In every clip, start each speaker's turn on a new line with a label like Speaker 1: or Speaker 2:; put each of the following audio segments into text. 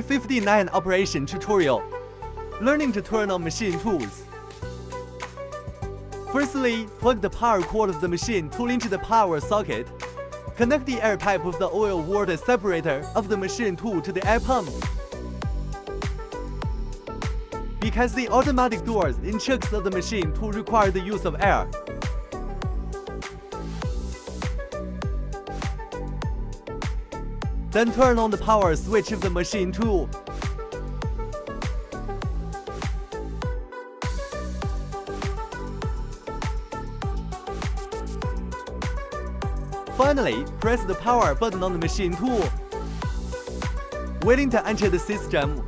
Speaker 1: C59 operation tutorial. Learning to turn on machine tools. Firstly, plug the power cord of the machine tool into the power socket. Connect the air pipe of the oil-water separator of the machine tool to the air pump. Because the automatic doors in chucks of the machine tool require the use of air. Then turn on the power switch of the machine tool. Finally, press the power button on the machine tool. Waiting to enter the system.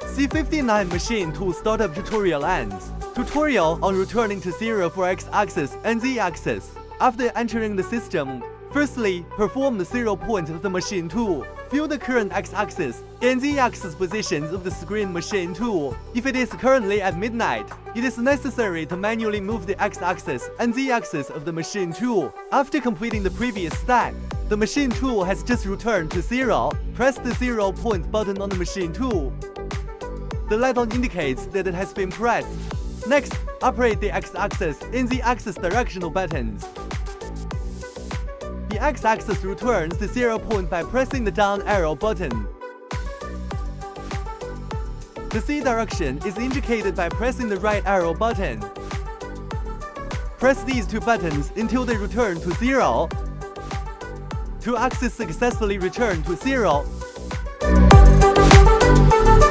Speaker 1: C59 machine tool startup tutorial ends. Tutorial on returning to 0 for X-axis and Z-axis. After entering the system, firstly, perform the 0 point of the machine tool. View the current X-axis and Z-axis positions of the screen machine tool. If it is currently at midnight, it is necessary to manually move the X-axis and Z-axis of the machine tool. After completing the previous step, the machine tool has just returned to 0. Press the 0 point button on the machine tool. The light on indicates that it has been pressed. Next, operate the X-axis and Z-axis directional buttons. The X-axis returns the 0 point by pressing the down arrow button. The Z direction is indicated by pressing the right arrow button. Press these two buttons until they return to 0. Two axes successfully return to 0.